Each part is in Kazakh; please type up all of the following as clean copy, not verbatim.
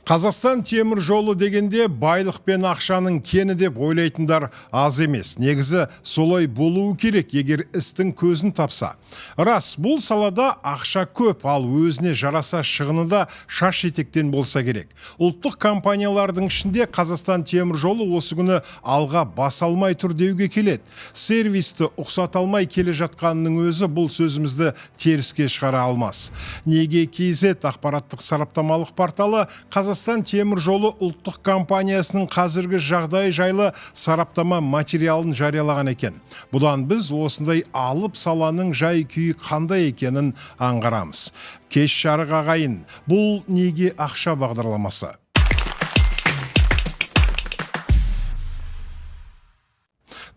Қазақстан темір жолы дегенде байлық пен ақшаның кені деп ойлайтындар аз емес. Негізі солай болуы керек, егер істің көзін тапса. Рас, бұл салада ақша көп, ал өзіне жараса шығыны да шаш етектен болса керек. Ұлттық компаниялардың ішінде Қазақстан темір жолы осы күні алға бас алмай тұр деуге келеді. Сервисті ұқсат алмай келе жатқанының өзі бұл сөзімізді теріске шығара алмас. Неге KZ ақпараттық сараптамалық порталы Қазақстан темір жолы ұлттық компаниясының қазіргі жағдайы жайлы сараптама материалын жариялаған екен. Бұдан біз осындай алып саланың жай күйі қандай екенін аңғарамыз. Кеш жарық ағайын, бұл неге ақша бағдарламасы?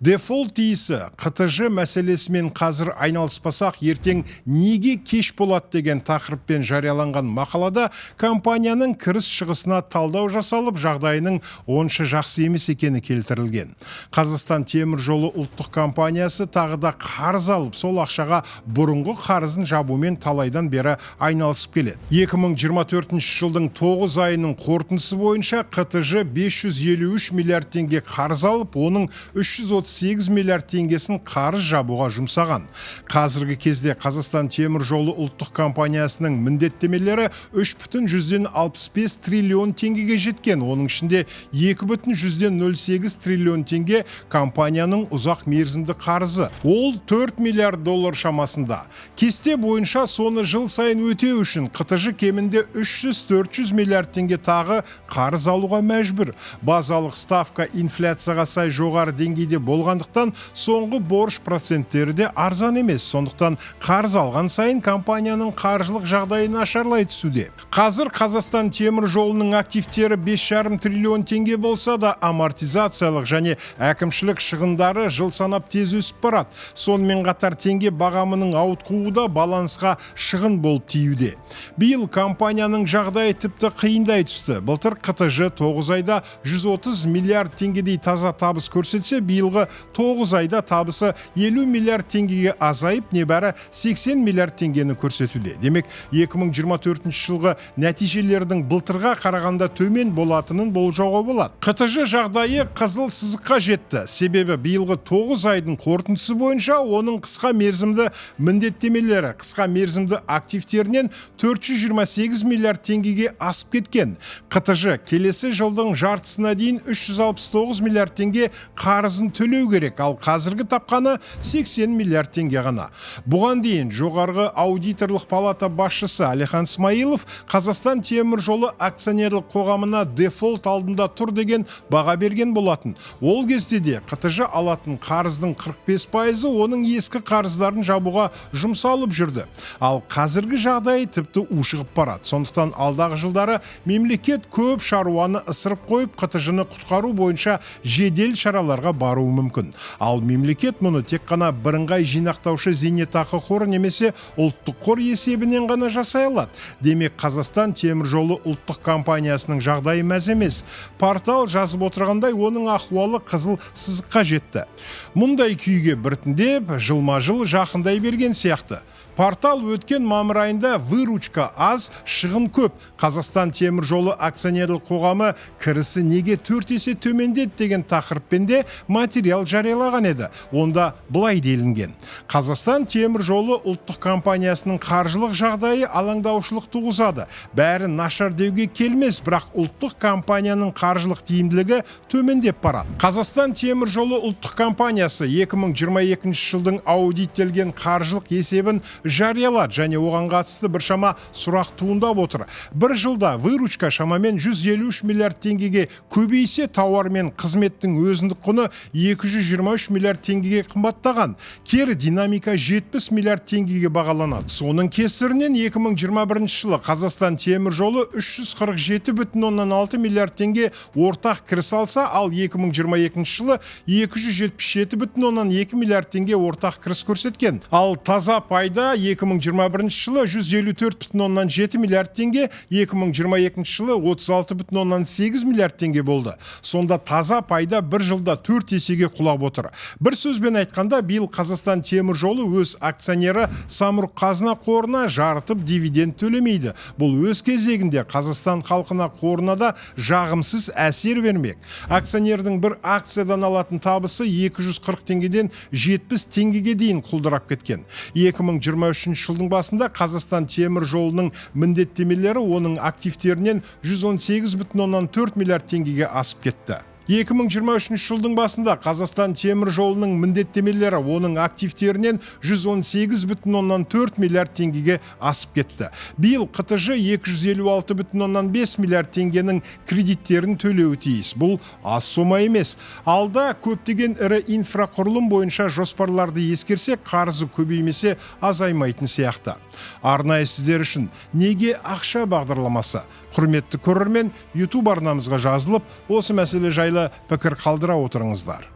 Дефолт иесі қтж мәселесімен қазір айналыспасақ, ертең неге кеш болады деген тақырыппен жарияланған мақалада компанияның кіріс шығысына талдау жасалып, жағдайының онша жақсы емес екені келтірілген. Қазақстан темір жолы ұлттық компаниясы тағы да қарыз алып, сол ақшаға бұрынғы қарызын жабумен талайдан бері айналысып келеді. 2024 жылдың 9 айының қорытындысы бойынша қтж 553 миллиард теңге қарыз алып, оның 338 миллиард теңгесін қарыз жабуға жұмсаған. Қазіргі кезде Қазақстан темір жолы ұлттық компаниясының міндеттемелері 3,65 триллион теңгеге жеткен. Оның ішінде 2,08 триллион теңге компанияның ұзақ мерзімді қарызы. Ол 4 миллиард доллар шамасында. Кесте бойынша соны жыл сайын өтеу үшін қтж кемінде 300-400 миллиард теңге тағы қарыз алуға мәжбүр. Базалық ставка инфляцияға сай жоғары деңгейде болғандықтан соңғы борыш проценттері де арзан емес. Сондықтан қарыз алған сайын компанияның қаржылық жағдайы нашарлай түсуде. Қазір Қазақстан темір жолының активтері 5,5 триллион теңге болса да, амортизациялық және әкімшілік шығындары жыл санап тез өсіп барады. Сонымен қатар теңге бағамының ауытқуы да балансқа шығын болып тиюде. Биыл компанияның жағдайы тіпті қиындай түсті. Былтыр қтж 9 айда 130 миллиард теңгедей таза табыс көрсетсе, биылғы 9 айда табысы 50 миллиард теңгеге азайып, небәрі 80 миллиард теңгені көрсетуде. Демек, 2024 жылғы нәтижелердің былтырға қарағанда төмен болатынын болжауға болады. қтж жағдайы қызыл сызыққа жетті. Себебі биылғы 9 айдың қорытындысы бойынша оның қысқа мерзімді міндеттемелері, қысқа мерзімді активтерінен 428 миллиард теңгеге асып кеткен. қтж келесі жылдың жартысына дейін 369 миллиард теңге қарызын төлеу керек, ал қазіргі тапқаны 80 миллиард теңге ғана. Бұған дейін жоғарғы аудиторлық палата басшысы Әлихан Смайылов Қазақстан темір жолы акционерлік қоғамына дефолт алдында тұр деген баға берген болатын. Ол кезде де қтж алатын қарыздың 45% оның ескі қарыздарын жабуға жұмсалып жүрді. Ал қазіргі жағдай тіпті ушығып барады. Сондықтан алдағы жылдары мемлекет көп шаруаны ысырып қойып, қтж-ны құтқару бойынша жедел шараларға баруы мүмкін. Ал мемлекет мұны тек қана бірыңғай жинақтаушы зейнетақы қоры немесе ұлттық қор есебінен ғана жасай алады. Демек, Қазақстан темір жолы ұлттық компаниясының жағдайы мәз емес. Портал жазып отырғандай, оның ахуалы қызыл сызыққа жетті. Мұндай күйге біртіндеп жылма-жыл жақындай берген сияқты. Портал өткен мамыр айында выручка аз, шығын көп. Қазақстан темір жолы акционерлік қоғамы кірісі неге 4 есе төмендеді деген тақырыппен материал жариялаған еді. Онда былай делінген. Қазақстан темір жолы ұлттық компаниясының қаржылық жағдайы алаңдаушылық туғызады. Бәрі нашар деуге келмес, бірақ ұлттық компанияның қаржылық тиімділігі төмендеп барады. Қазақстан темір жолы ұлттық компаниясы 2022 жылдың аудиттелген қаржылық есебін жариялады және оған қатысты біршама сұрақ туындап отыр. Бір жылда выручка шамамен 153 миллиард теңгеге көбейсе, тауар мен қызметтің өзіндік құны 223 миллиард теңгеге қымбаттаған. Кері динамика 70 миллиард теңгеге бағаланады. Соның кесірінен 2021 жылы Қазақстан темір жолы 347,6 миллиард теңге ортақ кіріс алса, ал 2022 жылы 277,2 миллиард теңге ортақ кіріс көрсеткен. Ал таза пайда 2021 жылы 154,7 миллиард теңге, 2022 жылы 36,8 миллиард теңге болды. Сонда таза пайда бір жылда 4 есеге құлап отыр. Бір сөзбен айтқанда, биыл Қазақстан темір жолы өз акционері Самұрық Қазына қорына жарытып дивиденд төлемейді. Бұл өз кезегінде Қазақстан халқына қорына да жағымсыз әсер бермек. Акционердің бір акциядан алатын табысы 240 теңгеден 70 теңгеге дейін құлдырап кеткен. 2023 жылдың басында Қазақстан темір жолының міндеттемелері оның активтерінен 118,4 миллиард теңгеге асып кетті. 2023 жылдың басында Қазақстан темір жолының міндеттемелері оның активтерінен 118,4 миллиард теңгеге асып кетті. Биыл қтж 256,5 миллиард теңгенің кредиттерін төлеуі тиіс. Бұл аз сома емес. Алда көптеген ірі инфрақұрылым бойынша жоспарларды ескерсек, қарызы көбеймесе азаймайтын сияқты. Арнайы сіздер үшін неге ақша бағдарламасы? Құрметті көрермен, YouTube арнамызға жазылып, осы мәселе жайлы пікір қалдыра отырыңыздар.